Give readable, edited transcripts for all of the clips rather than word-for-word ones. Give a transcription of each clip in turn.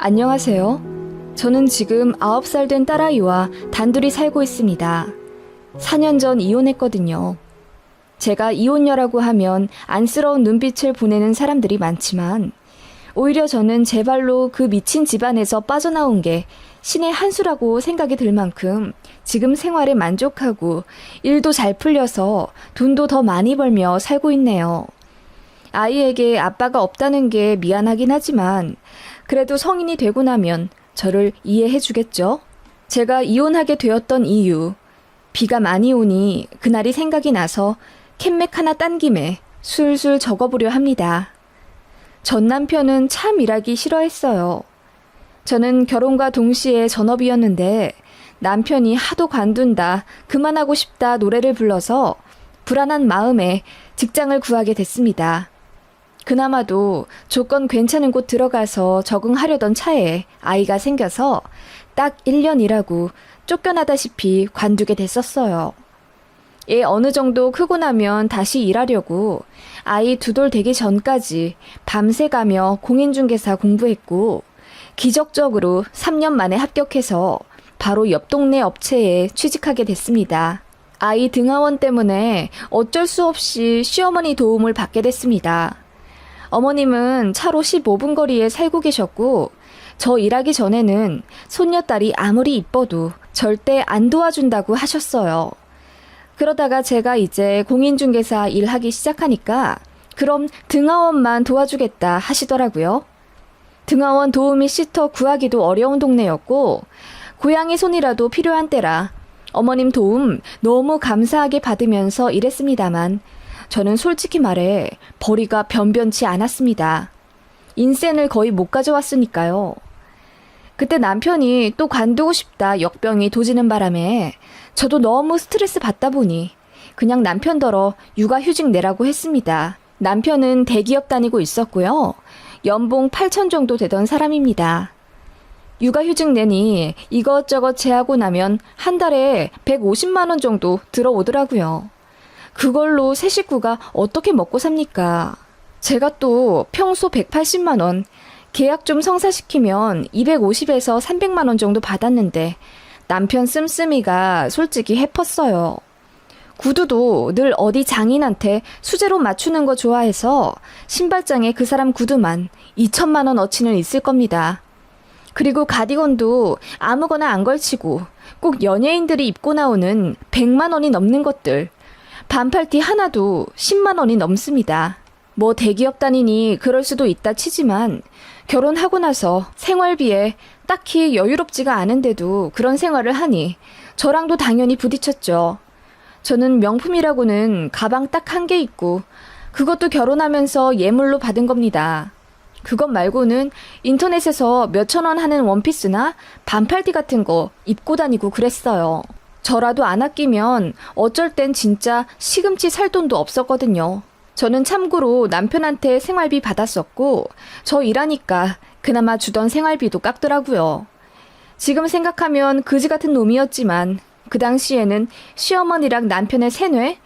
안녕하세요. 저는 지금 9살 된 딸아이와 단둘이 살고 있습니다. 4년 전 이혼했거든요. 제가 이혼녀라고 하면 안쓰러운 눈빛을 보내는 사람들이 많지만 오히려 저는 제 발로 그 미친 집안에서 빠져나온 게 신의 한 수라고 생각이 들 만큼 지금 생활에 만족하고 일도 잘 풀려서 돈도 더 많이 벌며 살고 있네요. 아이에게 아빠가 없다는 게 미안하긴 하지만 그래도 성인이 되고 나면 저를 이해해 주겠죠? 제가 이혼하게 되었던 이유, 비가 많이 오니 그날이 생각이 나서 캔맥 하나 딴 김에 술술 적어보려 합니다. 전 남편은 참 일하기 싫어했어요. 저는 결혼과 동시에 전업이었는데 남편이 하도 관둔다, 그만하고 싶다 노래를 불러서 불안한 마음에 직장을 구하게 됐습니다. 그나마도 조건 괜찮은 곳 들어가서 적응하려던 차에 아이가 생겨서 딱 1년 일하고 쫓겨나다시피 관두게 됐었어요. 애 어느 정도 크고 나면 다시 일하려고 아이 2돌 되기 전까지 밤새 가며 공인중개사 공부했고 기적적으로 3년 만에 합격해서 바로 옆 동네 업체에 취직하게 됐습니다. 아이 등하원 때문에 어쩔 수 없이 시어머니 도움을 받게 됐습니다. 어머님은 차로 15분 거리에 살고 계셨고 저 일하기 전에는 손녀딸이 아무리 이뻐도 절대 안 도와준다고 하셨어요. 그러다가 제가 이제 공인중개사 일하기 시작하니까 그럼 등하원만 도와주겠다 하시더라고요. 등하원 도우미 시터 구하기도 어려운 동네였고 고양이 손이라도 필요한 때라 어머님 도움 너무 감사하게 받으면서 일했습니다만 저는 솔직히 말해 벌이가 변변치 않았습니다. 인센을 거의 못 가져왔으니까요. 그때 남편이 또 관두고 싶다 역병이 도지는 바람에 저도 너무 스트레스 받다 보니 그냥 남편더러 육아휴직 내라고 했습니다. 남편은 대기업 다니고 있었고요. 연봉 8천 정도 되던 사람입니다. 육아휴직 내니 이것저것 제하고 나면 한 달에 150만 원 정도 들어오더라고요. 그걸로 세 식구가 어떻게 먹고 삽니까? 제가 또 평소 180만 원, 계약 좀 성사시키면 250에서 300만 원 정도 받았는데 남편 씀씀이가 솔직히 해펐어요. 구두도 늘 어디 장인한테 수제로 맞추는 거 좋아해서 신발장에 그 사람 구두만 2천만 원 어치는 있을 겁니다. 그리고 가디건도 아무거나 안 걸치고 꼭 연예인들이 입고 나오는 100만 원이 넘는 것들, 반팔티 하나도 10만 원이 넘습니다. 뭐 대기업 다니니 그럴 수도 있다 치지만 결혼하고 나서 생활비에 딱히 여유롭지가 않은데도 그런 생활을 하니 저랑도 당연히 부딪혔죠. 저는 명품이라고는 가방 딱 1개 있고 그것도 결혼하면서 예물로 받은 겁니다. 그것 말고는 인터넷에서 몇천 원 하는 원피스나 반팔티 같은 거 입고 다니고 그랬어요. 저라도 안 아끼면 어쩔 땐 진짜 시금치 살 돈도 없었거든요. 저는 참고로 남편한테 생활비 받았었고 저 일하니까 그나마 주던 생활비도 깎더라고요. 지금 생각하면 그지 같은 놈이었지만 그 당시에는 시어머니랑 남편의 세뇌?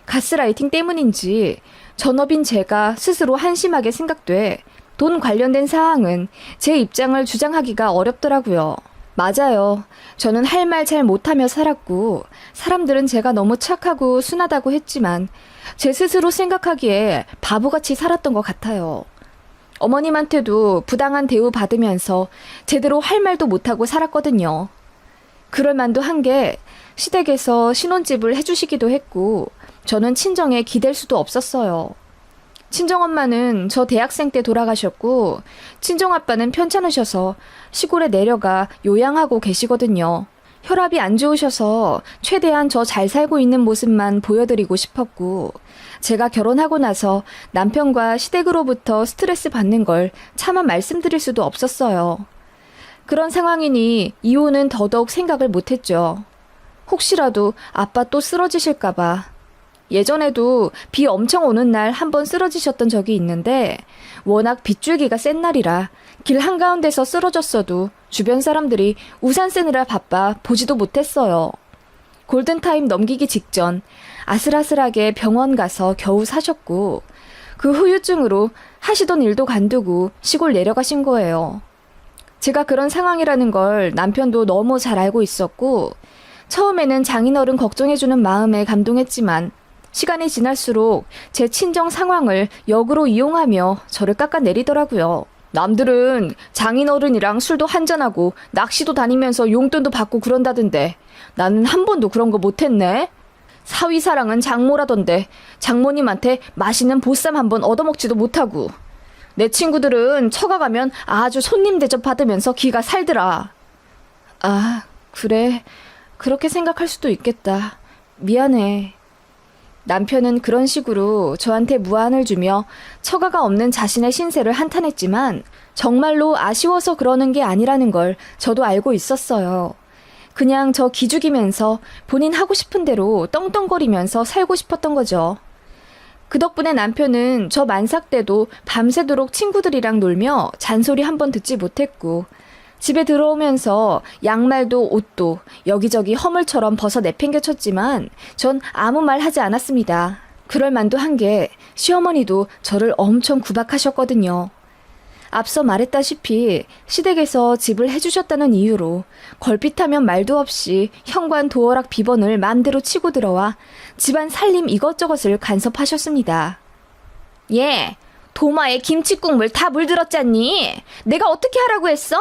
가스라이팅 때문인지 전업인 제가 스스로 한심하게 생각돼 돈 관련된 사항은 제 입장을 주장하기가 어렵더라고요. 맞아요. 저는 할 말 잘 못하며 살았고 사람들은 제가 너무 착하고 순하다고 했지만 제 스스로 생각하기에 바보같이 살았던 것 같아요. 어머님한테도 부당한 대우 받으면서 제대로 할 말도 못하고 살았거든요. 그럴 만도 한 게 시댁에서 신혼집을 해주시기도 했고 저는 친정에 기댈 수도 없었어요. 친정엄마는 저 대학생 때 돌아가셨고 친정아빠는 편찮으셔서 시골에 내려가 요양하고 계시거든요. 혈압이 안 좋으셔서 최대한 저 잘 살고 있는 모습만 보여드리고 싶었고 제가 결혼하고 나서 남편과 시댁으로부터 스트레스 받는 걸 차마 말씀드릴 수도 없었어요. 그런 상황이니 이혼은 더더욱 생각을 못했죠. 혹시라도 아빠 또 쓰러지실까봐. 예전에도 비 엄청 오는 날 한 번 쓰러지셨던 적이 있는데 워낙 빗줄기가 센 날이라 길 한가운데서 쓰러졌어도 주변 사람들이 우산 쓰느라 바빠 보지도 못했어요. 골든타임 넘기기 직전 아슬아슬하게 병원 가서 겨우 사셨고 그 후유증으로 하시던 일도 관두고 시골 내려가신 거예요. 제가 그런 상황이라는 걸 남편도 너무 잘 알고 있었고, 처음에는 장인어른 걱정해주는 마음에 감동했지만, 시간이 지날수록 제 친정 상황을 역으로 이용하며 저를 깎아내리더라고요. 남들은 장인어른이랑 술도 한잔하고 낚시도 다니면서 용돈도 받고 그런다던데 나는 한 번도 그런 거 못했네. 사위사랑은 장모라던데 장모님한테 맛있는 보쌈 한 번 얻어먹지도 못하고 내 친구들은 처가 가면 아주 손님 대접 받으면서 기가 살더라. 아, 그래. 그렇게 생각할 수도 있겠다. 미안해. 남편은 그런 식으로 저한테 무안을 주며 처가가 없는 자신의 신세를 한탄했지만 정말로 아쉬워서 그러는 게 아니라는 걸 저도 알고 있었어요. 그냥 저 기죽이면서 본인 하고 싶은 대로 떵떵거리면서 살고 싶었던 거죠. 그 덕분에 남편은 저 만삭 때도 밤새도록 친구들이랑 놀며 잔소리 한 번 듣지 못했고 집에 들어오면서 양말도 옷도 여기저기 허물처럼 벗어 내팽개쳤지만 전 아무 말 하지 않았습니다. 그럴 만도 한 게 시어머니도 저를 엄청 구박하셨거든요. 앞서 말했다시피 시댁에서 집을 해주셨다는 이유로 걸핏하면 말도 없이 현관 도어락 비번을 맘대로 치고 들어와 집안 살림 이것저것을 간섭하셨습니다. 얘, 도마에 김치국물 다 물들었잖니? 내가 어떻게 하라고 했어?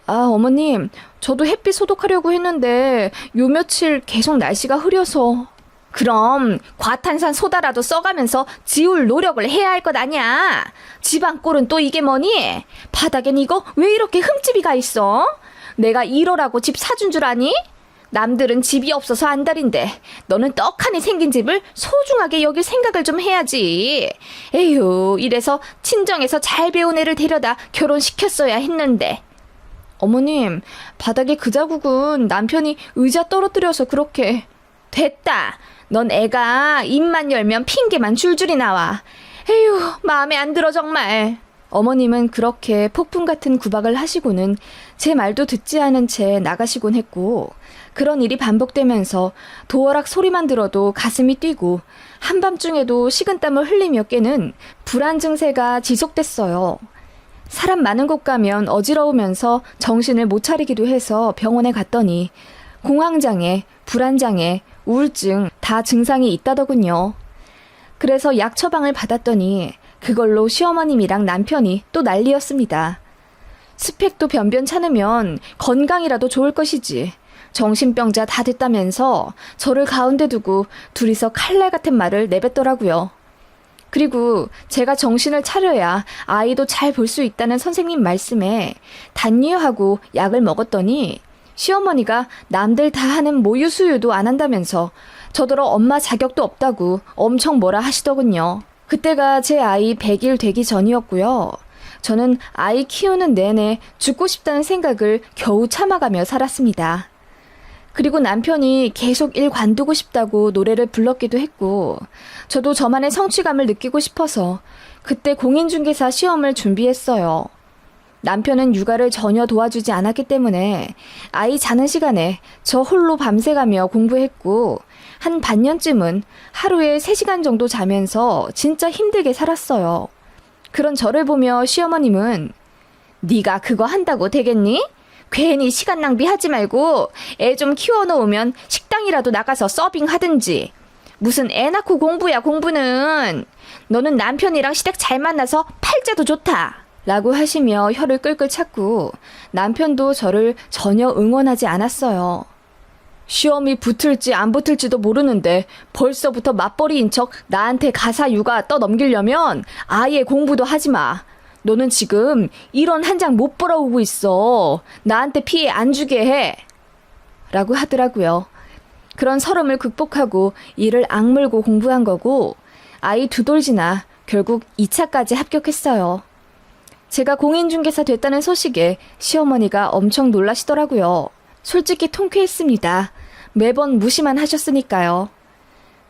아, 어머님, 저도 햇빛 소독하려고 했는데 요 며칠 계속 날씨가 흐려서. 그럼 과탄산 소다라도 써가면서 지울 노력을 해야 할 것 아냐? 집안 꼴은 또 이게 뭐니? 바닥엔 이거 왜 이렇게 흠집이 가 있어? 내가 이러라고 집 사준 줄 아니? 남들은 집이 없어서 안달인데 너는 떡하니 생긴 집을 소중하게 여길 생각을 좀 해야지. 에휴, 이래서 친정에서 잘 배운 애를 데려다 결혼시켰어야 했는데. 어머님, 바닥에 그 자국은 남편이 의자 떨어뜨려서 그렇게. 됐다. 넌 애가 입만 열면 핑계만 줄줄이 나와. 에휴, 마음에 안 들어 정말. 어머님은 그렇게 폭풍 같은 구박을 하시고는 제 말도 듣지 않은 채 나가시곤 했고, 그런 일이 반복되면서 도어락 소리만 들어도 가슴이 뛰고 한밤중에도 식은땀을 흘리며 깨는 불안 증세가 지속됐어요. 사람 많은 곳 가면 어지러우면서 정신을 못 차리기도 해서 병원에 갔더니 공황장애, 불안장애, 우울증 다 증상이 있다더군요. 그래서 약 처방을 받았더니 그걸로 시어머님이랑 남편이 또 난리였습니다. 스펙도 변변찮으면 건강이라도 좋을 것이지. 정신병자 다 됐다면서 저를 가운데 두고 둘이서 칼날 같은 말을 내뱉더라고요. 그리고 제가 정신을 차려야 아이도 잘 볼 수 있다는 선생님 말씀에 단뉘하고 약을 먹었더니 시어머니가 남들 다 하는 모유수유도 안 한다면서 저더러 엄마 자격도 없다고 엄청 뭐라 하시더군요. 그때가 제 아이 100일 되기 전이었고요. 저는 아이 키우는 내내 죽고 싶다는 생각을 겨우 참아가며 살았습니다. 그리고 남편이 계속 일 관두고 싶다고 노래를 불렀기도 했고 저도 저만의 성취감을 느끼고 싶어서 그때 공인중개사 시험을 준비했어요. 남편은 육아를 전혀 도와주지 않았기 때문에 아이 자는 시간에 저 홀로 밤새가며 공부했고 한 반년쯤은 하루에 3시간 정도 자면서 진짜 힘들게 살았어요. 그런 저를 보며 시어머님은 네가 그거 한다고 되겠니? 괜히 시간 낭비하지 말고 애 좀 키워놓으면 식당이라도 나가서 서빙하든지. 무슨 애 낳고 공부야 공부는. 너는 남편이랑 시댁 잘 만나서 팔자도 좋다. 라고 하시며 혀를 끌끌 찼고 남편도 저를 전혀 응원하지 않았어요. 시험이 붙을지 안 붙을지도 모르는데 벌써부터 맞벌이인 척 나한테 가사 육아 떠넘기려면 아예 공부도 하지 마. 너는 지금 일원 한 장 못 벌어오고 있어. 나한테 피해 안 주게 해. 라고 하더라고요. 그런 서름을 극복하고 이를 악물고 공부한 거고 아이 2돌 지나 결국 2차까지 합격했어요. 제가 공인중개사 됐다는 소식에 시어머니가 엄청 놀라시더라고요. 솔직히 통쾌했습니다. 매번 무시만 하셨으니까요.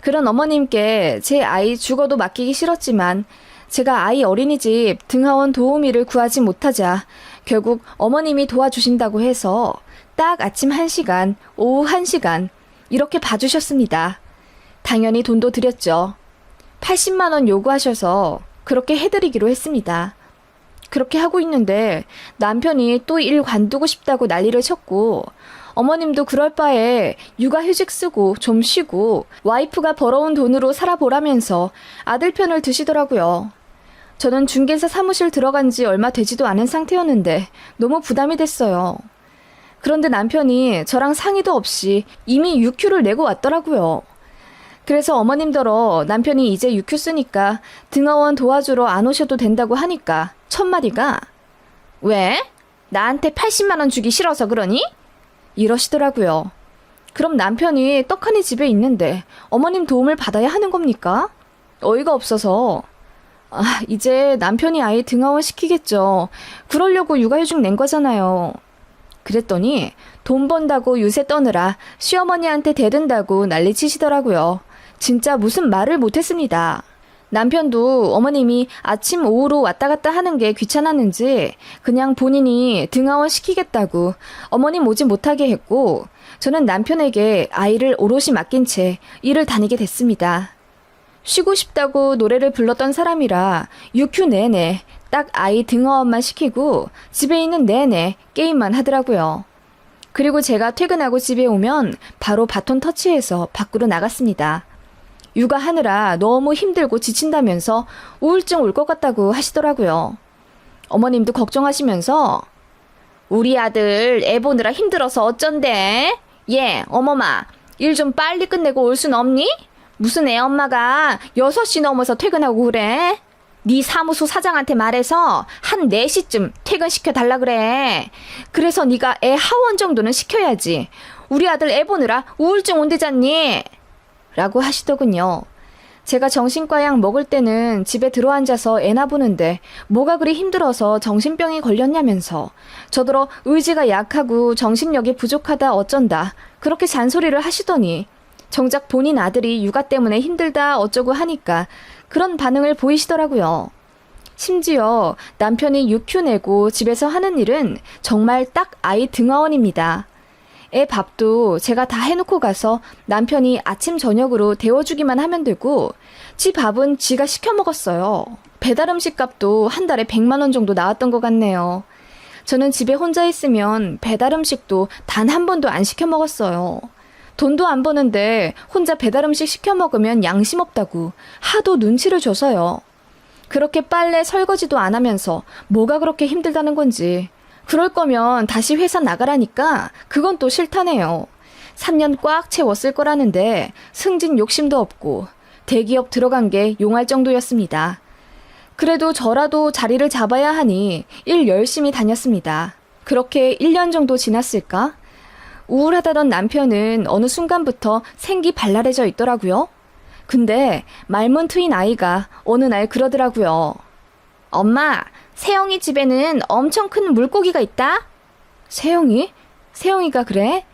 그런 어머님께 제 아이 죽어도 맡기기 싫었지만 제가 아이 어린이집 등하원 도우미를 구하지 못하자 결국 어머님이 도와주신다고 해서 딱 아침 1시간, 오후 1시간 이렇게 봐주셨습니다. 당연히 돈도 드렸죠. 80만 원 요구하셔서 그렇게 해드리기로 했습니다. 그렇게 하고 있는데 남편이 또 일 관두고 싶다고 난리를 쳤고 어머님도 그럴 바에 육아휴직 쓰고 좀 쉬고 와이프가 벌어온 돈으로 살아보라면서 아들 편을 드시더라고요. 저는 중개사 사무실 들어간 지 얼마 되지도 않은 상태였는데 너무 부담이 됐어요. 그런데 남편이 저랑 상의도 없이 이미 육휴를 내고 왔더라고요. 그래서 어머님더러 남편이 이제 육휴 쓰니까 등하원 도와주러 안 오셔도 된다고 하니까 첫마디가 왜? 나한테 80만 원 주기 싫어서 그러니? 이러시더라고요. 그럼 남편이 떡하니 집에 있는데 어머님 도움을 받아야 하는 겁니까? 어이가 없어서 이제 남편이 아이 등하원 시키겠죠. 그러려고 육아휴직 낸 거잖아요. 그랬더니 돈 번다고 유세 떠느라 시어머니한테 대든다고 난리치시더라고요. 진짜 무슨 말을 못했습니다. 남편도 어머님이 아침 오후로 왔다 갔다 하는 게 귀찮았는지 그냥 본인이 등하원 시키겠다고 어머님 오지 못하게 했고 저는 남편에게 아이를 오롯이 맡긴 채 일을 다니게 됐습니다. 쉬고 싶다고 노래를 불렀던 사람이라 육휴 내내 딱 아이 등하원만 시키고 집에 있는 내내 게임만 하더라고요. 그리고 제가 퇴근하고 집에 오면 바로 바톤 터치해서 밖으로 나갔습니다. 육아하느라 너무 힘들고 지친다면서 우울증 올 것 같다고 하시더라고요. 어머님도 걱정하시면서 우리 아들 애 보느라 힘들어서 어쩐대? 얘, 어머마, 일 좀 빨리 끝내고 올 순 없니? 무슨 애 엄마가 6시 넘어서 퇴근하고 그래? 네 사무소 사장한테 말해서 한 4시쯤 퇴근시켜 달라 그래. 그래서 네가 애 하원 정도는 시켜야지. 우리 아들 애 보느라 우울증 온대잖니? 라고 하시더군요. 제가 정신과 약 먹을 때는 집에 들어앉아서 애나 보는데 뭐가 그리 힘들어서 정신병이 걸렸냐면서 저더러 의지가 약하고 정신력이 부족하다 어쩐다 그렇게 잔소리를 하시더니 정작 본인 아들이 육아 때문에 힘들다 어쩌고 하니까 그런 반응을 보이시더라고요. 심지어 남편이 육휴 내고 집에서 하는 일은 정말 딱 아이 등하원입니다. 애 밥도 제가 다 해놓고 가서 남편이 아침 저녁으로 데워주기만 하면 되고 지 밥은 지가 시켜 먹었어요. 배달 음식 값도 한 달에 100만 원 정도 나왔던 것 같네요. 저는 집에 혼자 있으면 배달 음식도 단 한 번도 안 시켜 먹었어요. 돈도 안 버는데 혼자 배달 음식 시켜 먹으면 양심 없다고 하도 눈치를 줘서요. 그렇게 빨래 설거지도 안 하면서 뭐가 그렇게 힘들다는 건지. 그럴 거면 다시 회사 나가라니까 그건 또 싫다네요. 3년 꽉 채웠을 거라는데 승진 욕심도 없고 대기업 들어간 게 용할 정도였습니다. 그래도 저라도 자리를 잡아야 하니 일 열심히 다녔습니다. 그렇게 1년 정도 지났을까? 우울하다던 남편은 어느 순간부터 생기 발랄해져 있더라고요. 근데 말문 트인 아이가 어느 날 그러더라고요. 엄마, 세영이 집에는 엄청 큰 물고기가 있다? 세영이? 세영이가 그래?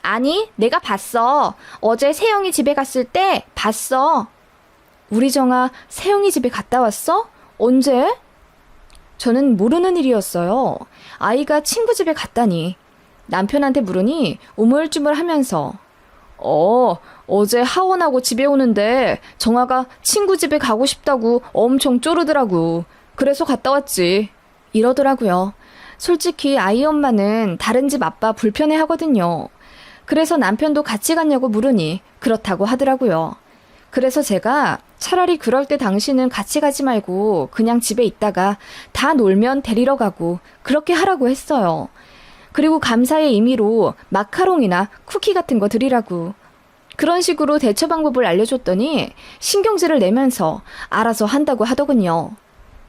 아니, 내가 봤어. 어제 세영이 집에 갔을 때 봤어. 우리 정아 세영이 집에 갔다 왔어? 언제? 저는 모르는 일이었어요. 아이가 친구 집에 갔다니. 남편한테 물으니 우물쭈물하면서 어제 하원하고 집에 오는데 정아가 친구 집에 가고 싶다고 엄청 쪼르더라고. 그래서 갔다 왔지. 이러더라고요. 솔직히 아이 엄마는 다른 집 아빠 불편해 하거든요. 그래서 남편도 같이 갔냐고 물으니 그렇다고 하더라고요. 그래서 제가 차라리 그럴 때 당신은 같이 가지 말고 그냥 집에 있다가 다 놀면 데리러 가고 그렇게 하라고 했어요. 그리고 감사의 의미로 마카롱이나 쿠키 같은 거 드리라고. 그런 식으로 대처 방법을 알려줬더니 신경질을 내면서 알아서 한다고 하더군요.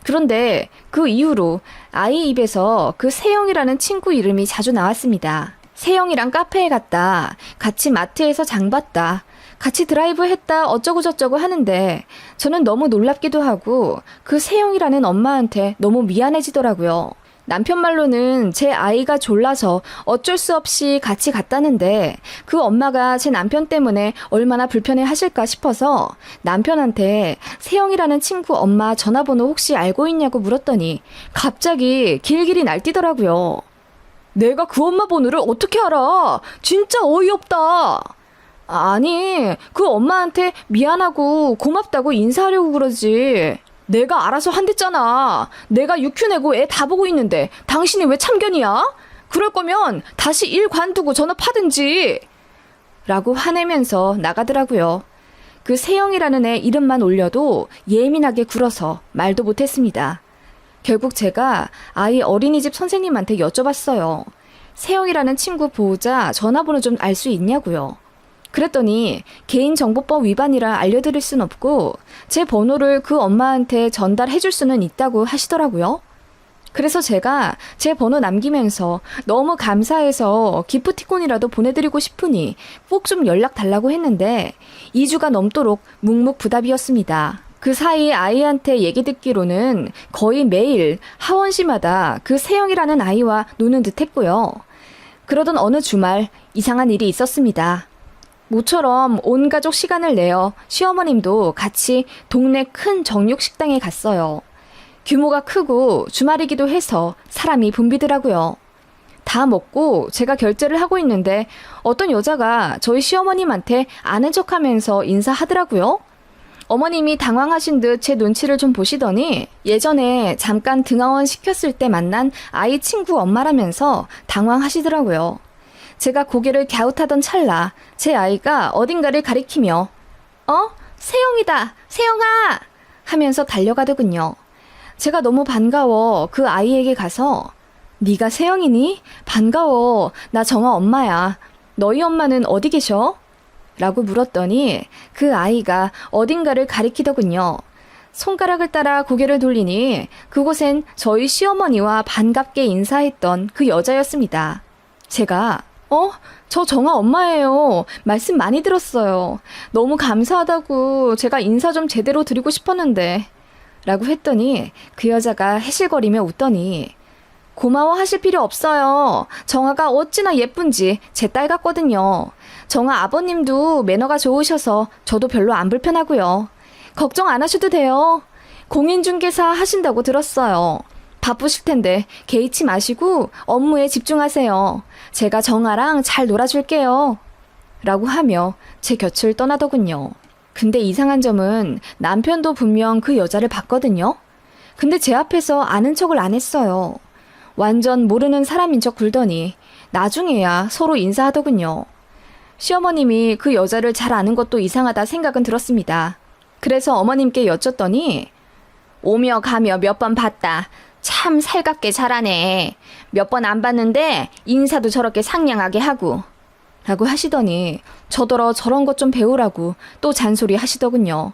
그런데 그 이후로 아이 입에서 그 세영이라는 친구 이름이 자주 나왔습니다. 세영이랑 카페에 갔다, 같이 마트에서 장 봤다, 같이 드라이브 했다 어쩌고저쩌고 하는데 저는 너무 놀랍기도 하고 그 세영이라는 엄마한테 너무 미안해지더라고요. 남편 말로는 제 아이가 졸라서 어쩔 수 없이 같이 갔다는데 그 엄마가 제 남편 때문에 얼마나 불편해 하실까 싶어서 남편한테 세영이라는 친구 엄마 전화번호 혹시 알고 있냐고 물었더니 갑자기 길길이 날뛰더라고요. 내가 그 엄마 번호를 어떻게 알아? 진짜 어이없다. 아니, 그 엄마한테 미안하고 고맙다고 인사하려고 그러지. 내가 알아서 한댔잖아. 내가 육휴 내고 애 다 보고 있는데 당신이 왜 참견이야? 그럴 거면 다시 일 관두고 전업하든지. 라고 화내면서 나가더라고요. 그 세영이라는 애 이름만 올려도 예민하게 굴어서 말도 못했습니다. 결국 제가 아이 어린이집 선생님한테 여쭤봤어요. 세영이라는 친구 보호자 전화번호 좀 알 수 있냐고요. 그랬더니 개인정보법 위반이라 알려드릴 순 없고 제 번호를 그 엄마한테 전달해 줄 수는 있다고 하시더라고요. 그래서 제가 제 번호 남기면서 너무 감사해서 기프티콘이라도 보내드리고 싶으니 꼭 좀 연락 달라고 했는데 2주가 넘도록 묵묵부답이었습니다. 그 사이 아이한테 얘기 듣기로는 거의 매일 하원시마다 그 세영이라는 아이와 노는 듯 했고요. 그러던 어느 주말 이상한 일이 있었습니다. 모처럼 온 가족 시간을 내어 시어머님도 같이 동네 큰 정육식당에 갔어요. 규모가 크고 주말이기도 해서 사람이 붐비더라고요. 다 먹고 제가 결제를 하고 있는데 어떤 여자가 저희 시어머님한테 아는 척하면서 인사하더라고요. 어머님이 당황하신 듯 제 눈치를 좀 보시더니 예전에 잠깐 등하원 시켰을 때 만난 아이 친구 엄마라면서 당황하시더라고요. 제가 고개를 갸웃하던 찰나 제 아이가 어딘가를 가리키며 세영이다! 세영아! 하면서 달려가더군요. 제가 너무 반가워 그 아이에게 가서 네가 세영이니? 반가워. 나 정아 엄마야. 너희 엄마는 어디 계셔? 라고 물었더니 그 아이가 어딘가를 가리키더군요. 손가락을 따라 고개를 돌리니 그곳엔 저희 시어머니와 반갑게 인사했던 그 여자였습니다. 제가 저 정아 엄마예요. 말씀 많이 들었어요. 너무 감사하다고 제가 인사 좀 제대로 드리고 싶었는데 라고 했더니 그 여자가 해실거리며 웃더니 고마워하실 필요 없어요. 정아가 어찌나 예쁜지 제 딸 같거든요. 정아 아버님도 매너가 좋으셔서 저도 별로 안 불편하고요. 걱정 안 하셔도 돼요. 공인중개사 하신다고 들었어요. 바쁘실 텐데 개의치 마시고 업무에 집중하세요. 제가 정아랑 잘 놀아줄게요. 라고 하며 제 곁을 떠나더군요. 근데 이상한 점은 남편도 분명 그 여자를 봤거든요. 근데 제 앞에서 아는 척을 안 했어요. 완전 모르는 사람인 척 굴더니 나중에야 서로 인사하더군요. 시어머님이 그 여자를 잘 아는 것도 이상하다 생각은 들었습니다. 그래서 어머님께 여쭸더니 오며 가며 몇 번 봤다. 참 살갑게 잘하네. 몇 번 안 봤는데 인사도 저렇게 상냥하게 하고 라고 하시더니 저더러 저런 것 좀 배우라고 또 잔소리 하시더군요.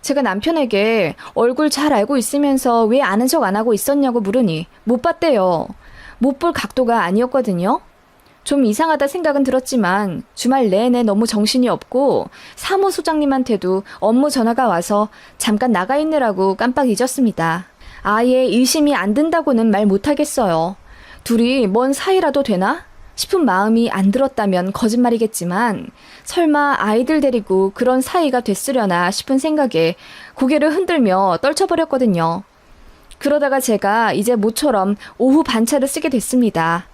제가 남편에게 얼굴 잘 알고 있으면서 왜 아는 척 안 하고 있었냐고 물으니 못 봤대요. 못 볼 각도가 아니었거든요. 좀 이상하다 생각은 들었지만 주말 내내 너무 정신이 없고 사무소장님한테도 업무 전화가 와서 잠깐 나가 있느라고 깜빡 잊었습니다. 아예 의심이 안 든다고는 말 못하겠어요. 둘이 뭔 사이라도 되나? 싶은 마음이 안 들었다면 거짓말이겠지만 설마 아이들 데리고 그런 사이가 됐으려나 싶은 생각에 고개를 흔들며 떨쳐버렸거든요. 그러다가 제가 이제 모처럼 오후 반차를 쓰게 됐습니다.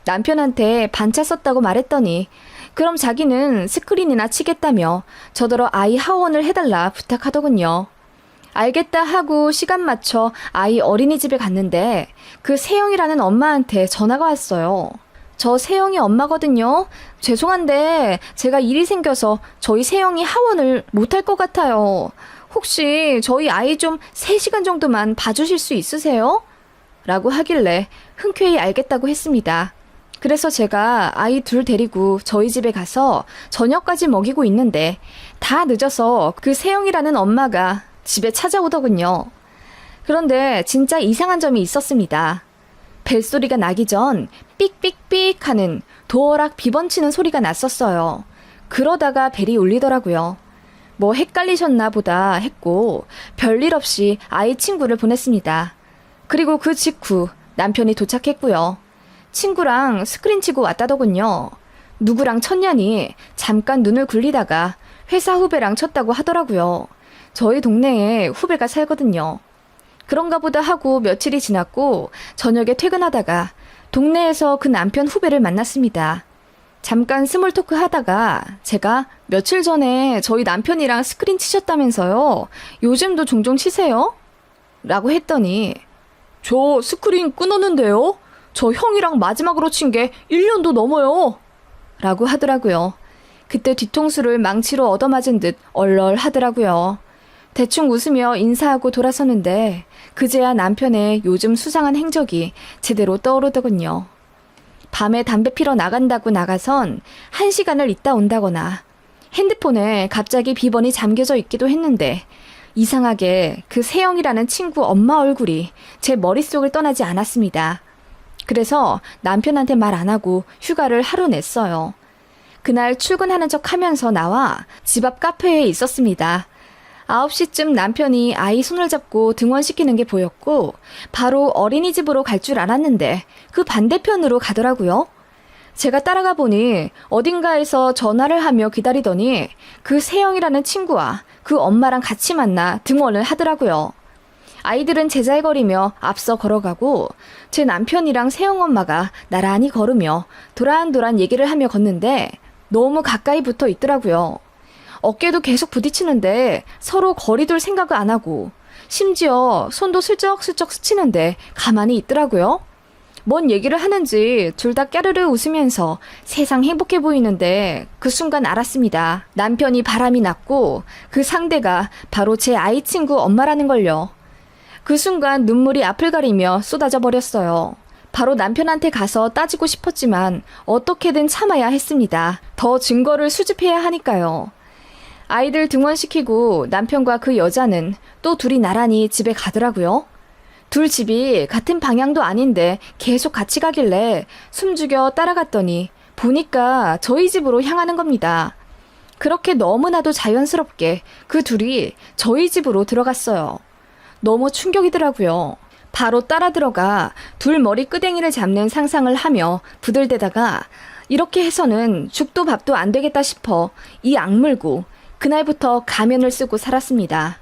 남편한테 반차 썼다고 말했더니 그럼 자기는 스크린이나 치겠다며 저더러 아이 하원을 해달라 부탁하더군요. 알겠다 하고 시간 맞춰 아이 어린이집에 갔는데 그 세영이라는 엄마한테 전화가 왔어요. 저 세영이 엄마거든요. 죄송한데 제가 일이 생겨서 저희 세영이 하원을 못할 것 같아요. 혹시 저희 아이 좀 3시간 정도만 봐주실 수 있으세요? 라고 하길래 흔쾌히 알겠다고 했습니다. 그래서 제가 아이 둘 데리고 저희 집에 가서 저녁까지 먹이고 있는데 다 늦어서 그 세영이라는 엄마가 집에 찾아오더군요. 그런데 진짜 이상한 점이 있었습니다. 벨소리가 나기 전 삑삑삑 하는 도어락 비번치는 소리가 났었어요. 그러다가 벨이 울리더라고요. 뭐 헷갈리셨나 보다 했고 별일 없이 아이 친구를 보냈습니다. 그리고 그 직후 남편이 도착했고요. 친구랑 스크린 치고 왔다더군요. 누구랑 쳤냐니 잠깐 눈을 굴리다가 회사 후배랑 쳤다고 하더라고요. 저희 동네에 후배가 살거든요. 그런가 보다 하고 며칠이 지났고 저녁에 퇴근하다가 동네에서 그 남편 후배를 만났습니다. 잠깐 스몰 토크 하다가 제가 며칠 전에 저희 남편이랑 스크린 치셨다면서요. 요즘도 종종 치세요? 라고 했더니 저 스크린 끊었는데요? 저 형이랑 마지막으로 친 게 1년도 넘어요. 라고 하더라고요. 그때 뒤통수를 망치로 얻어맞은 듯 얼얼하더라고요. 대충 웃으며 인사하고 돌아섰는데 그제야 남편의 요즘 수상한 행적이 제대로 떠오르더군요. 밤에 담배 피러 나간다고 나가선 1시간을 있다 온다거나 핸드폰에 갑자기 비번이 잠겨져 있기도 했는데 이상하게 그 세영이라는 친구 엄마 얼굴이 제 머릿속을 떠나지 않았습니다. 그래서 남편한테 말 안 하고 휴가를 하루 냈어요. 그날 출근하는 척 하면서 나와 집 앞 카페에 있었습니다. 9시쯤 남편이 아이 손을 잡고 등원시키는 게 보였고 바로 어린이집으로 갈 줄 알았는데 그 반대편으로 가더라고요. 제가 따라가 보니 어딘가에서 전화를 하며 기다리더니 그 세영이라는 친구와 그 엄마랑 같이 만나 등원을 하더라고요. 아이들은 제잘거리며 앞서 걸어가고 제 남편이랑 세영 엄마가 나란히 걸으며 도란도란 얘기를 하며 걷는데 너무 가까이 붙어 있더라고요. 어깨도 계속 부딪히는데 서로 거리 둘 생각을 안 하고 심지어 손도 슬쩍슬쩍 스치는데 가만히 있더라고요. 뭔 얘기를 하는지 둘 다 까르르 웃으면서 세상 행복해 보이는데 그 순간 알았습니다. 남편이 바람이 났고 그 상대가 바로 제 아이 친구 엄마라는 걸요. 그 순간 눈물이 앞을 가리며 쏟아져 버렸어요. 바로 남편한테 가서 따지고 싶었지만 어떻게든 참아야 했습니다. 더 증거를 수집해야 하니까요. 아이들 등원시키고 남편과 그 여자는 또 둘이 나란히 집에 가더라고요. 둘 집이 같은 방향도 아닌데 계속 같이 가길래 숨죽여 따라갔더니 보니까 저희 집으로 향하는 겁니다. 그렇게 너무나도 자연스럽게 그 둘이 저희 집으로 들어갔어요. 너무 충격이더라고요. 바로 따라 들어가 둘 머리 끄댕이를 잡는 상상을 하며 부들대다가 이렇게 해서는 죽도 밥도 안 되겠다 싶어 이 악물고 그날부터 가면을 쓰고 살았습니다.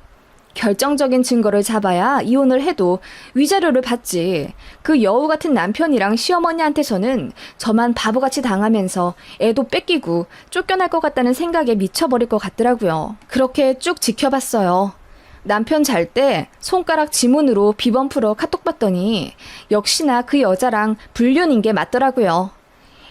결정적인 증거를 잡아야 이혼을 해도 위자료를 받지. 그 여우 같은 남편이랑 시어머니한테서는 저만 바보같이 당하면서 애도 뺏기고 쫓겨날 것 같다는 생각에 미쳐버릴 것 같더라고요. 그렇게 쭉 지켜봤어요. 남편 잘 때 손가락 지문으로 비번 풀어 카톡 봤더니 역시나 그 여자랑 불륜인 게 맞더라고요.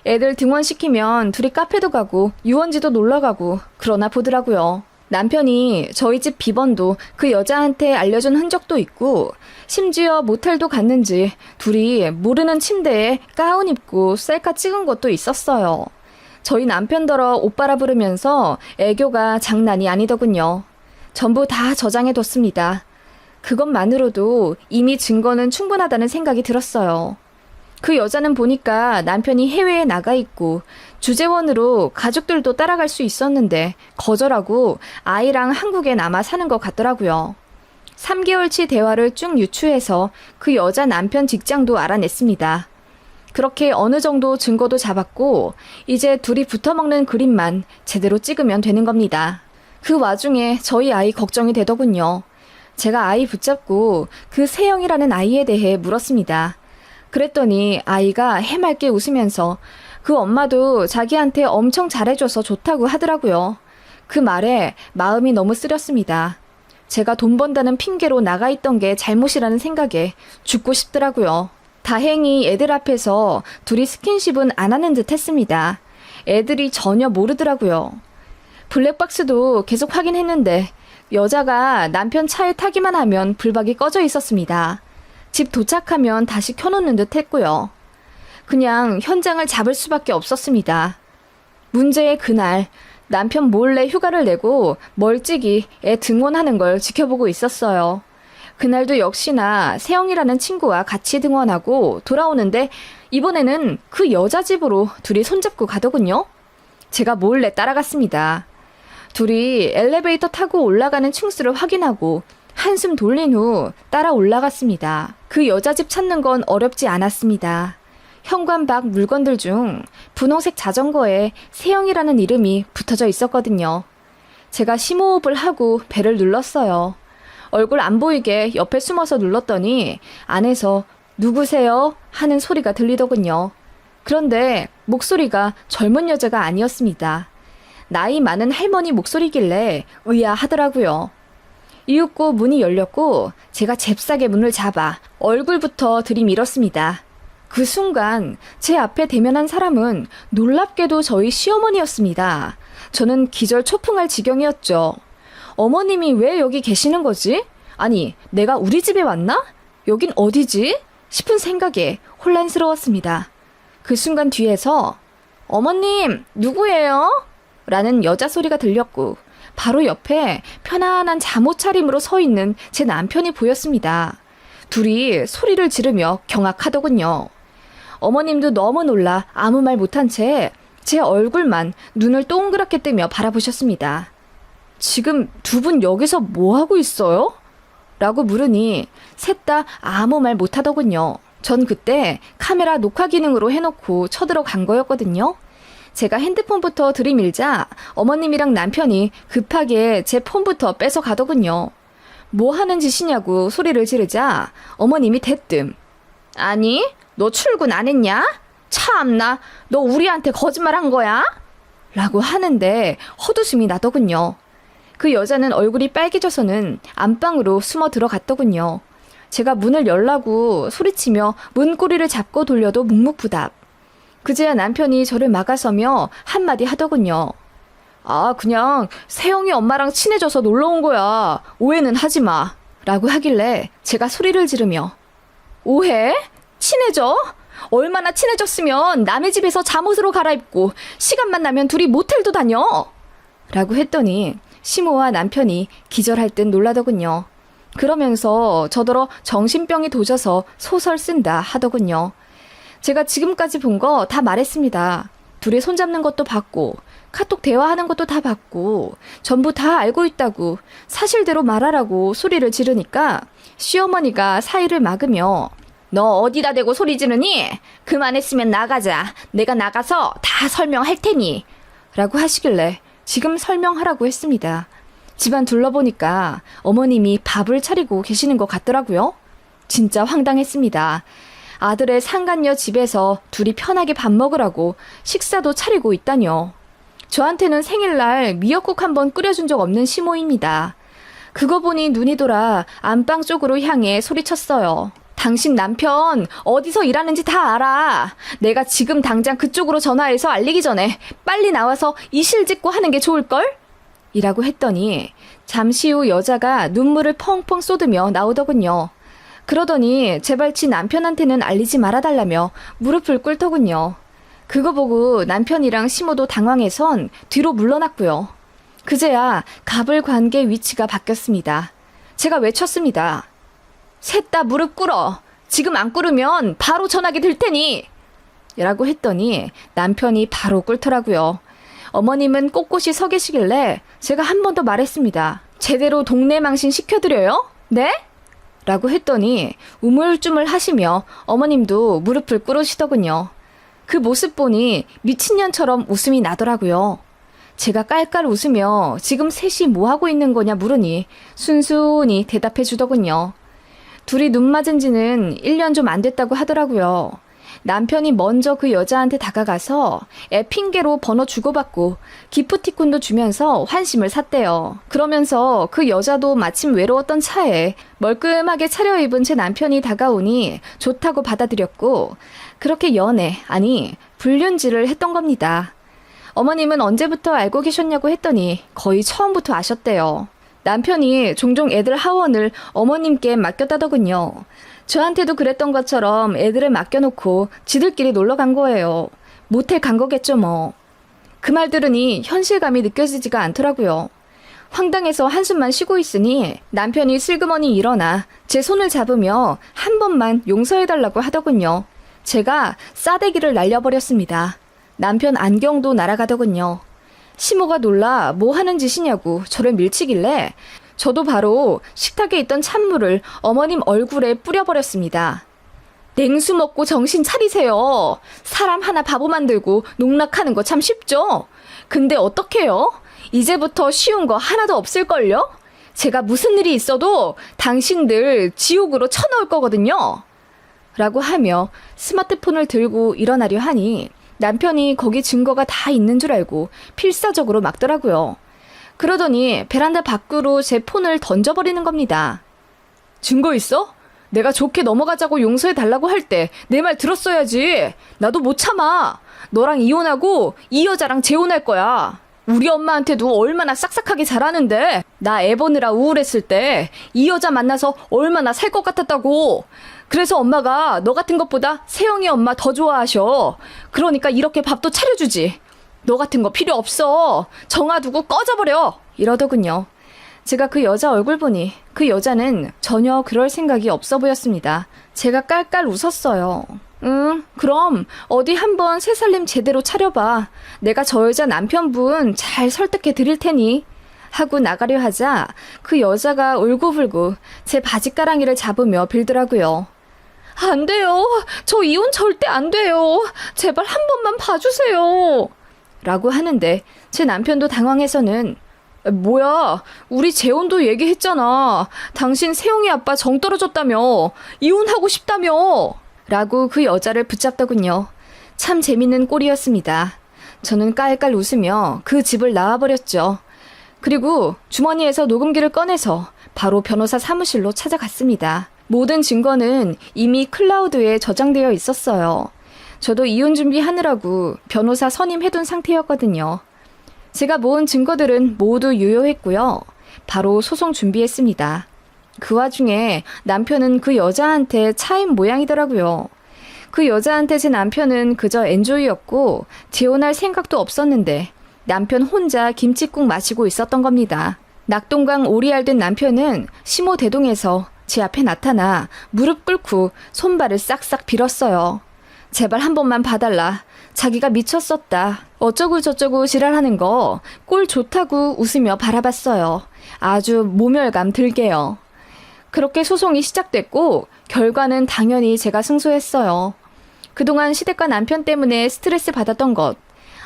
애들 등원시키면 둘이 카페도 가고 유원지도 놀러가고 그러나 보더라고요. 남편이 저희 집 비번도 그 여자한테 알려준 흔적도 있고 심지어 모텔도 갔는지 둘이 모르는 침대에 가운 입고 셀카 찍은 것도 있었어요. 저희 남편더러 오빠라 부르면서 애교가 장난이 아니더군요. 전부 다 저장해뒀습니다. 그것만으로도 이미 증거는 충분하다는 생각이 들었어요. 그 여자는 보니까 남편이 해외에 나가 있고 주재원으로 가족들도 따라갈 수 있었는데 거절하고 아이랑 한국에 남아 사는 것 같더라고요. 3개월치 대화를 쭉 유추해서 그 여자 남편 직장도 알아냈습니다. 그렇게 어느 정도 증거도 잡았고 이제 둘이 붙어먹는 그림만 제대로 찍으면 되는 겁니다. 그 와중에 저희 아이 걱정이 되더군요. 제가 아이 붙잡고 그 세영이라는 아이에 대해 물었습니다. 그랬더니 아이가 해맑게 웃으면서 그 엄마도 자기한테 엄청 잘해줘서 좋다고 하더라고요. 그 말에 마음이 너무 쓰렸습니다. 제가 돈 번다는 핑계로 나가 있던 게 잘못이라는 생각에 죽고 싶더라고요. 다행히 애들 앞에서 둘이 스킨십은 안 하는 듯 했습니다. 애들이 전혀 모르더라고요. 블랙박스도 계속 확인했는데 여자가 남편 차에 타기만 하면 불박이 꺼져 있었습니다. 집 도착하면 다시 켜놓는 듯 했고요. 그냥 현장을 잡을 수밖에 없었습니다. 문제의 그날 남편 몰래 휴가를 내고 멀찍이 애 등원하는 걸 지켜보고 있었어요. 그날도 역시나 세영이라는 친구와 같이 등원하고 돌아오는데 이번에는 그 여자 집으로 둘이 손잡고 가더군요. 제가 몰래 따라갔습니다. 둘이 엘리베이터 타고 올라가는 층수를 확인하고 한숨 돌린 후 따라 올라갔습니다. 그 여자 집 찾는 건 어렵지 않았습니다. 현관 밖 물건들 중 분홍색 자전거에 세영이라는 이름이 붙어져 있었거든요. 제가 심호흡을 하고 벨을 눌렀어요. 얼굴 안 보이게 옆에 숨어서 눌렀더니 안에서 누구세요? 하는 소리가 들리더군요. 그런데 목소리가 젊은 여자가 아니었습니다. 나이 많은 할머니 목소리길래 의아하더라고요. 이윽고 문이 열렸고 제가 잽싸게 문을 잡아 얼굴부터 들이밀었습니다. 그 순간 제 앞에 대면한 사람은 놀랍게도 저희 시어머니였습니다. 저는 기절초풍할 지경이었죠. 어머님이 왜 여기 계시는 거지? 아니, 내가 우리 집에 왔나? 여긴 어디지? 싶은 생각에 혼란스러웠습니다. 그 순간 뒤에서 어머님, 누구예요? 라는 여자 소리가 들렸고 바로 옆에 편안한 잠옷 차림으로 서 있는 제 남편이 보였습니다. 둘이 소리를 지르며 경악하더군요. 어머님도 너무 놀라 아무 말 못한 채 제 얼굴만 눈을 동그랗게 뜨며 바라보셨습니다. 지금 두 분 여기서 뭐 하고 있어요? 라고 물으니 셋 다 아무 말 못하더군요. 전 그때 카메라 녹화 기능으로 해놓고 쳐들어간 거였거든요. 제가 핸드폰부터 들이밀자 어머님이랑 남편이 급하게 제 폰부터 뺏어 가더군요. 뭐 하는 짓이냐고 소리를 지르자 어머님이 대뜸 아니, 너 출근 안 했냐? 참나, 너 우리한테 거짓말한 거야? 라고 하는데 헛웃음이 나더군요. 그 여자는 얼굴이 빨개져서는 안방으로 숨어 들어갔더군요. 제가 문을 열라고 소리치며 문고리를 잡고 돌려도 묵묵부답. 그제야 남편이 저를 막아서며 한마디 하더군요. 아, 그냥 세영이 엄마랑 친해져서 놀러 온 거야. 오해는 하지 마. 라고 하길래 제가 소리를 지르며 오해? 친해져? 얼마나 친해졌으면 남의 집에서 잠옷으로 갈아입고 시간만 나면 둘이 모텔도 다녀. 라고 했더니 시모와 남편이 기절할 듯 놀라더군요. 그러면서 저더러 정신병이 도져서 소설 쓴다 하더군요. 제가 지금까지 본 거 다 말했습니다. 둘이 손잡는 것도 봤고 카톡 대화하는 것도 다 봤고 전부 다 알고 있다고 사실대로 말하라고 소리를 지르니까 시어머니가 사이를 막으며 너 어디다 대고 소리 지르니? 그만했으면 나가자. 내가 나가서 다 설명할 테니. 라고 하시길래 지금 설명하라고 했습니다. 집안 둘러보니까 어머님이 밥을 차리고 계시는 것 같더라고요. 진짜 황당했습니다. 아들의 상간녀 집에서 둘이 편하게 밥 먹으라고 식사도 차리고 있다뇨. 저한테는 생일날 미역국 한번 끓여준 적 없는 시모입니다. 그거 보니 눈이 돌아 안방 쪽으로 향해 소리쳤어요. 당신 남편 어디서 일하는지 다 알아. 내가 지금 당장 그쪽으로 전화해서 알리기 전에 빨리 나와서 이실 짓고 하는 게 좋을걸? 이라고 했더니 잠시 후 여자가 눈물을 펑펑 쏟으며 나오더군요. 그러더니 제발 지 남편한테는 알리지 말아달라며 무릎을 꿇더군요. 그거 보고 남편이랑 시모도 당황해선 뒤로 물러났고요. 그제야 갑을 관계 위치가 바뀌었습니다. 제가 외쳤습니다. 셋 다 무릎 꿇어. 지금 안 꿇으면 바로 전화기 들 테니. 라고 했더니 남편이 바로 꿇더라고요. 어머님은 꼿꼿이 서 계시길래 제가 한 번 더 말했습니다. 제대로 동네 망신 시켜드려요? 네? 라고 했더니 우물쭈물 하시며 어머님도 무릎을 꿇으시더군요. 그 모습 보니 미친년처럼 웃음이 나더라고요. 제가 깔깔 웃으며 지금 셋이 뭐 하고 있는 거냐 물으니 순순히 대답해 주더군요. 둘이 눈 맞은 지는 1년 좀 안 됐다고 하더라고요. 남편이 먼저 그 여자한테 다가가서 애 핑계로 번호 주고받고 기프티콘도 주면서 환심을 샀대요. 그러면서 그 여자도 마침 외로웠던 차에 멀끔하게 차려입은 제 남편이 다가오니 좋다고 받아들였고 그렇게 불륜질을 했던 겁니다. 어머님은 언제부터 알고 계셨냐고 했더니 거의 처음부터 아셨대요. 남편이 종종 애들 하원을 어머님께 맡겼다더군요. 저한테도 그랬던 것처럼 애들을 맡겨놓고 지들끼리 놀러 간 거예요. 모텔 간 거겠죠 뭐. 그 말 들으니 현실감이 느껴지지가 않더라고요. 황당해서 한숨만 쉬고 있으니 남편이 슬그머니 일어나 제 손을 잡으며 한 번만 용서해달라고 하더군요. 제가 싸대기를 날려버렸습니다. 남편 안경도 날아가더군요. 시모가 놀라 뭐 하는 짓이냐고 저를 밀치길래 저도 바로 식탁에 있던 찬물을 어머님 얼굴에 뿌려버렸습니다. 냉수 먹고 정신 차리세요. 사람 하나 바보 만들고 농락하는 거 참 쉽죠? 근데 어떡해요? 이제부터 쉬운 거 하나도 없을걸요? 제가 무슨 일이 있어도 당신들 지옥으로 쳐넣을 거거든요. 라고 하며 스마트폰을 들고 일어나려 하니 남편이 거기 증거가 다 있는 줄 알고 필사적으로 막더라고요. 그러더니 베란다 밖으로 제 폰을 던져버리는 겁니다. 증거 있어? 내가 좋게 넘어가자고 용서해달라고 할 때 내 말 들었어야지. 나도 못 참아. 너랑 이혼하고 이 여자랑 재혼할 거야. 우리 엄마한테도 얼마나 싹싹하게 잘하는데 나 애 보느라 우울했을 때 이 여자 만나서 얼마나 살 것 같았다고. 그래서 엄마가 너 같은 것보다 세영이 엄마 더 좋아하셔. 그러니까 이렇게 밥도 차려주지. 너 같은 거 필요 없어. 정아두고 꺼져버려. 이러더군요. 제가 그 여자 얼굴 보니 그 여자는 전혀 그럴 생각이 없어 보였습니다. 제가 깔깔 웃었어요. 응, 그럼 어디 한번 새살림 제대로 차려봐. 내가 저 여자 남편분 잘 설득해 드릴 테니. 하고 나가려 하자 그 여자가 울고불고 제 바지가랑이를 잡으며 빌더라고요. 안 돼요. 저 이혼 절대 안 돼요. 제발 한 번만 봐주세요. 라고 하는데 제 남편도 당황해서는 뭐야, 우리 재혼도 얘기했잖아. 당신 세영이 아빠 정 떨어졌다며. 이혼하고 싶다며. 라고 그 여자를 붙잡더군요. 참 재밌는 꼴이었습니다. 저는 깔깔 웃으며 그 집을 나와버렸죠. 그리고 주머니에서 녹음기를 꺼내서 바로 변호사 사무실로 찾아갔습니다. 모든 증거는 이미 클라우드에 저장되어 있었어요. 저도 이혼 준비하느라고 변호사 선임해둔 상태였거든요. 제가 모은 증거들은 모두 유효했고요. 바로 소송 준비했습니다. 그 와중에 남편은 그 여자한테 차인 모양이더라고요. 그 여자한테 제 남편은 그저 엔조이였고 재혼할 생각도 없었는데 남편 혼자 김칫국 마시고 있었던 겁니다. 낙동강 오리알된 남편은 심호대동에서 제 앞에 나타나 무릎 꿇고 손발을 싹싹 빌었어요. 제발 한 번만 봐달라. 자기가 미쳤었다. 어쩌고 저쩌고 지랄하는 거 꼴 좋다고 웃으며 바라봤어요. 아주 모멸감 들게요. 그렇게 소송이 시작됐고 결과는 당연히 제가 승소했어요. 그동안 시댁과 남편 때문에 스트레스 받았던 것,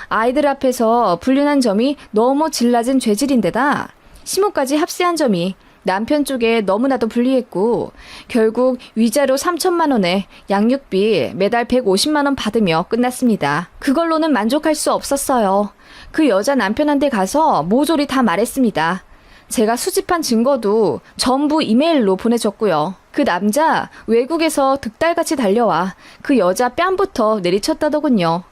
아이들 앞에서 불륜한 점이 너무 질낮은 죄질인데다 시모까지 합세한 점이 남편 쪽에 너무나도 불리했고 결국 위자료 3천만 원에 양육비 매달 150만 원 받으며 끝났습니다. 그걸로는 만족할 수 없었어요. 그 여자 남편한테 가서 모조리 다 말했습니다. 제가 수집한 증거도 전부 이메일로 보내줬고요. 그 남자 외국에서 득달같이 달려와 그 여자 뺨부터 내리쳤다더군요.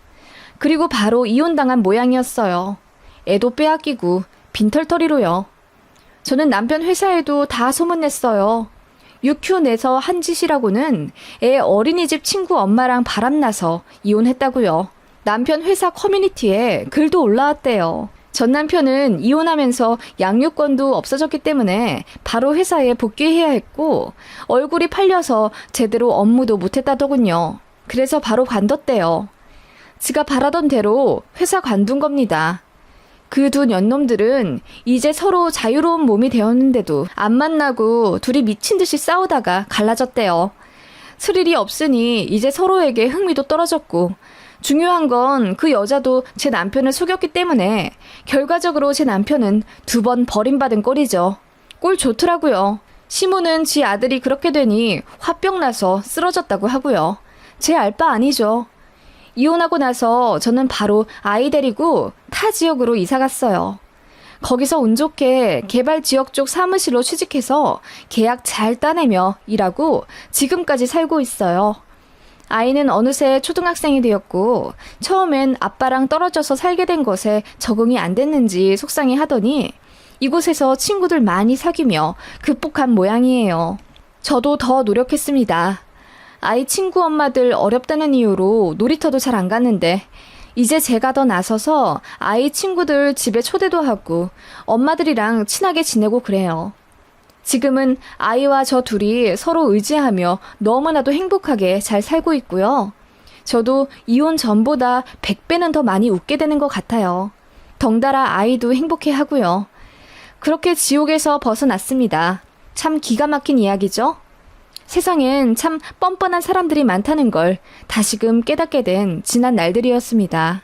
그리고 바로 이혼당한 모양이었어요. 애도 빼앗기고 빈털터리로요. 저는 남편 회사에도 다 소문냈어요. 유큐 내서 한 짓이라고는 애 어린이집 친구 엄마랑 바람나서 이혼했다고요. 남편 회사 커뮤니티에 글도 올라왔대요. 전 남편은 이혼하면서 양육권도 없어졌기 때문에 바로 회사에 복귀해야 했고 얼굴이 팔려서 제대로 업무도 못했다더군요. 그래서 바로 관뒀대요. 지가 바라던 대로 회사 관둔 겁니다. 그 두 년놈들은 이제 서로 자유로운 몸이 되었는데도 안 만나고 둘이 미친 듯이 싸우다가 갈라졌대요. 스릴이 없으니 이제 서로에게 흥미도 떨어졌고 중요한 건 그 여자도 제 남편을 속였기 때문에 결과적으로 제 남편은 2번 버림받은 꼴이죠. 꼴 좋더라고요. 시모는 지 아들이 그렇게 되니 화병 나서 쓰러졌다고 하고요. 제 알 바 아니죠. 이혼하고 나서 저는 바로 아이 데리고 타 지역으로 이사 갔어요. 거기서 운 좋게 개발 지역 쪽 사무실로 취직해서 계약 잘 따내며 일하고 지금까지 살고 있어요. 아이는 어느새 초등학생이 되었고 처음엔 아빠랑 떨어져서 살게 된 것에 적응이 안 됐는지 속상해 하더니 이곳에서 친구들 많이 사귀며 극복한 모양이에요. 저도 더 노력했습니다. 아이 친구 엄마들 어렵다는 이유로 놀이터도 잘 안 갔는데 이제 제가 더 나서서 아이 친구들 집에 초대도 하고 엄마들이랑 친하게 지내고 그래요. 지금은 아이와 저 둘이 서로 의지하며 너무나도 행복하게 잘 살고 있고요. 저도 이혼 전보다 100배는 더 많이 웃게 되는 것 같아요. 덩달아 아이도 행복해 하고요. 그렇게 지옥에서 벗어났습니다. 참 기가 막힌 이야기죠? 세상엔 참 뻔뻔한 사람들이 많다는 걸 다시금 깨닫게 된 지난 날들이었습니다.